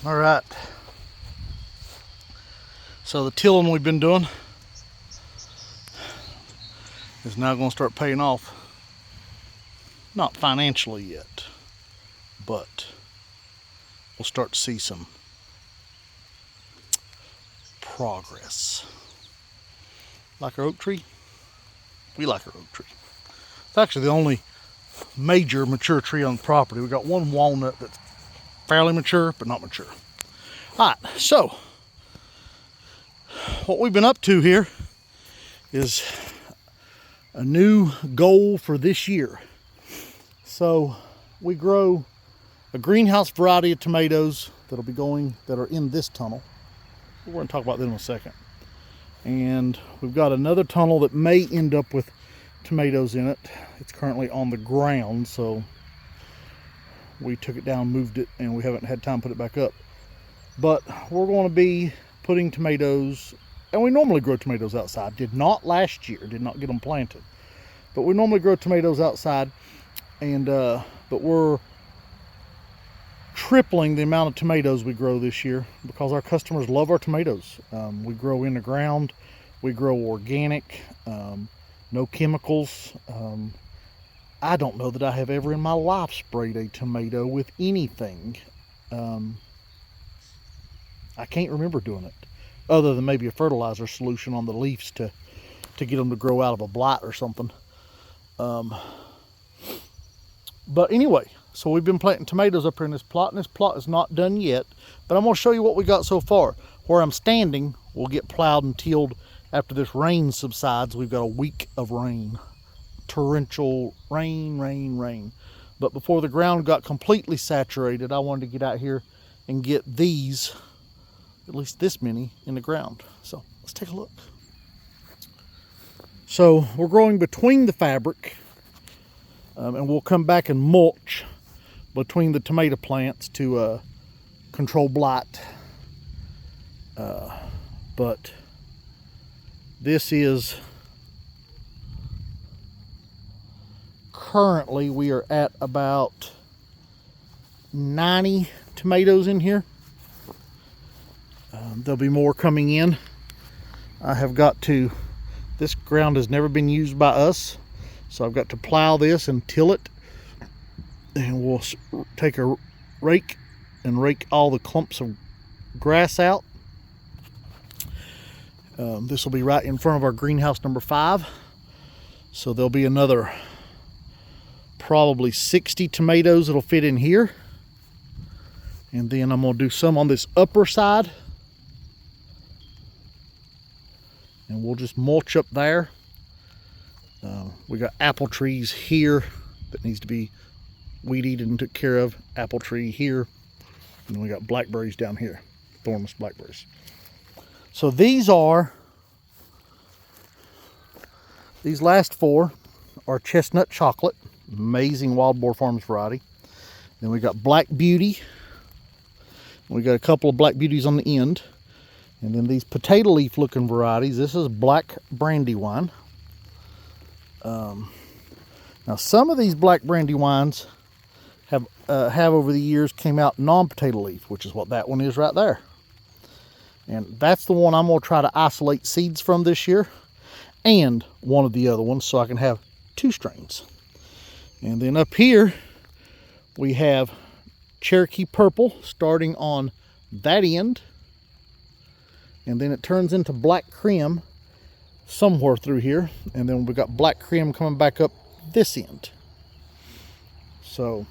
All right, so the tilling we've been doing is now going to start paying off. Not financially yet, but we'll start to see some progress. Like our oak tree? We like our oak tree. It's actually the only major mature tree on the property. We got one walnut that's fairly mature, but not mature. All right, so what we've been up to here is a new goal for this year. So we grow a greenhouse variety of tomatoes that are in this tunnel. We're going to talk about that in a second. And we've got another tunnel that may end up with tomatoes in it. It's currently on the ground, so we took it down, moved it, and we haven't had time to put it back up. But we're going to be putting tomatoes, and we normally grow tomatoes outside. Did not last year, did not get them planted. But we normally grow tomatoes outside, and but we're tripling the amount of tomatoes we grow this year because our customers love our tomatoes. We grow in the ground, we grow organic, no chemicals. I don't know that I have ever in my life sprayed a tomato with anything. I can't remember doing it, other than maybe a fertilizer solution on the leaves to get them to grow out of a blight or something. But anyway, so we've been planting tomatoes up here in this plot, and this plot is not done yet, but I'm going to show you what we got so far. Where I'm standing will get plowed and tilled after this rain subsides. We've got a week of rain, torrential rain. But before the ground got completely saturated, I wanted to get out here and get these, at least this many, in the ground. So let's take a look. So we're growing between the fabric, and we'll come back and mulch between the tomato plants to control blight. But this is currently, we are at about 90 tomatoes in here. There'll be more coming in. I have got to, this ground has never been used by us, so I've got to plow this and till it, and we'll take a rake and rake all the clumps of grass out. This will be right in front of our greenhouse number 5, so there'll be another probably 60 tomatoes that'll fit in here, and then I'm going to do some on this upper side, and we'll just mulch up there. We got apple trees here that needs to be weed-eated and took care of. Apple tree here, and we got blackberries down here, thornless blackberries. So these last 4 are chestnut chocolate, amazing Wild Boar Farms variety. Then we got Black Beauty. We got a couple of Black Beauties on the end. And then these potato leaf looking varieties. This is Black Brandywine. Now some of these Black Brandywines have over the years came out non-potato leaf, which is what that one is right there. And that's the one I'm going to try to isolate seeds from this year, and one of the other ones, so I can have 2 strains. And then up here we have Cherokee Purple starting on that end, and then it turns into Black Creme somewhere through here, and then we've got Black Creme coming back up this end. So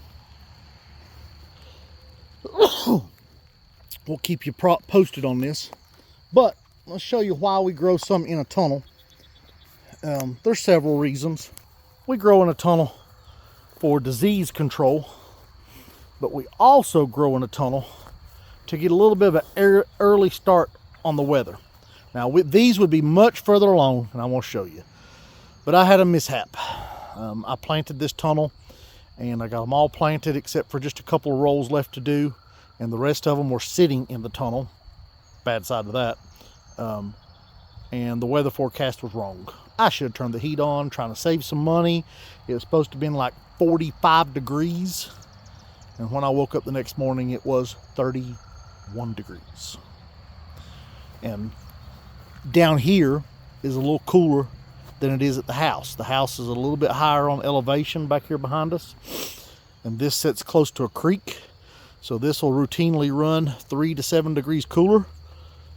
we'll keep you posted on this, but let's show you why we grow some in a tunnel. There's several reasons. We grow in a tunnel for disease control, but we also grow in a tunnel to get a little bit of an early start on the weather. Now these would be much further along, and I won't show you, but I had a mishap. I planted this tunnel, and I got them all planted except for just a couple of rows left to do, and the rest of them were sitting in the tunnel. Bad side of that. And the weather forecast was wrong. I should have turned the heat on, trying to save some money. It was supposed to be like 45 degrees, and when I woke up the next morning it was 30 1 degrees. And down here is a little cooler than it is at the house. The house is a little bit higher on elevation back here behind us. And this sits close to a creek. So this will routinely run 3 to 7 degrees cooler.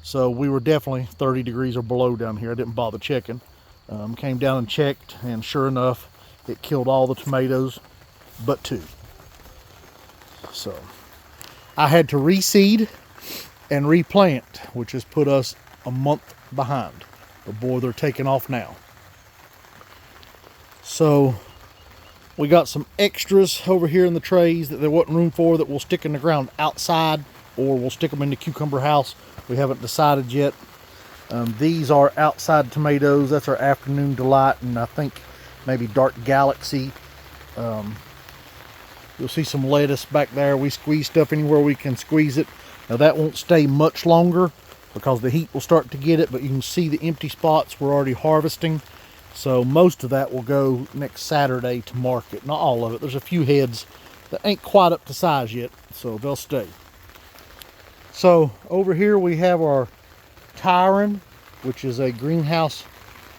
So we were definitely 30 degrees or below down here. I didn't bother checking. Came down and checked, and sure enough, it killed all the tomatoes but 2. So I had to reseed and replant, which has put us a month behind. But boy, they're taking off now. So we got some extras over here in the trays that there wasn't room for that we'll stick in the ground outside, or we'll stick them in the cucumber house. We haven't decided yet. These are outside tomatoes. That's our Afternoon Delight, and I think maybe Dark Galaxy. You'll see some lettuce back there. We squeeze stuff anywhere we can squeeze it. Now that won't stay much longer because the heat will start to get it, but you can see the empty spots we're already harvesting. So most of that will go next Saturday to market. Not all of it. There's a few heads that ain't quite up to size yet, so they'll stay. So over here we have our Tyron, which is a greenhouse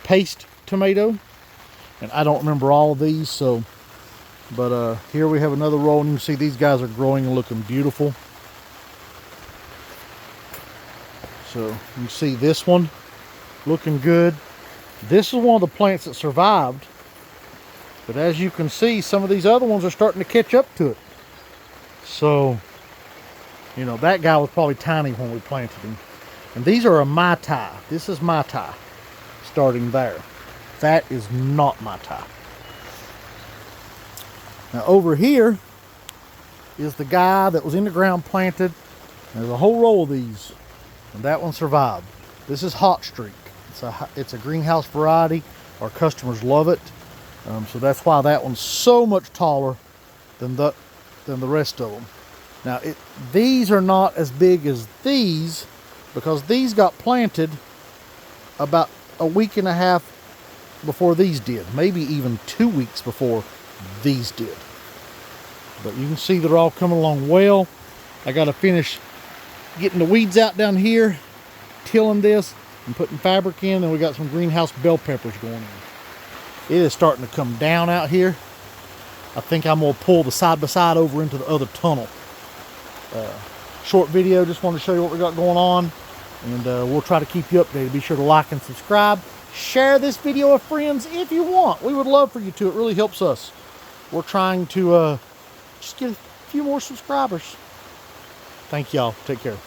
paste tomato. And I don't remember all of these, so, but here we have another roll, and you can see these guys are growing and looking beautiful. So you can see this one looking good. This is one of the plants that survived, but as you can see, some of these other ones are starting to catch up to it. So, you know, that guy was probably tiny when we planted him. And these are a Mai Tai. This is Mai Tai starting there. That is not Mai Tai. Now over here is the guy that was in the ground planted. There's a whole row of these, and that one survived. This is Hot Streak. It's a greenhouse variety. Our customers love it, so that's why that one's so much taller than the rest of them. Now these are not as big as these because these got planted about a week and a half before these did, maybe even 2 weeks before these did. But you can see they're all coming along well. I got to finish getting the weeds out down here, tilling this, and putting fabric in. And we got some greenhouse bell peppers going in. It is starting to come down out here. I think I'm going to pull the side-by-side over into the other tunnel. Short video, just wanted to show you what we got going on. And we'll try to keep you updated. Be sure to like and subscribe. Share this video with friends if you want. We would love for you to. It really helps us. We're trying to just get a few more subscribers. Thank y'all. Take care.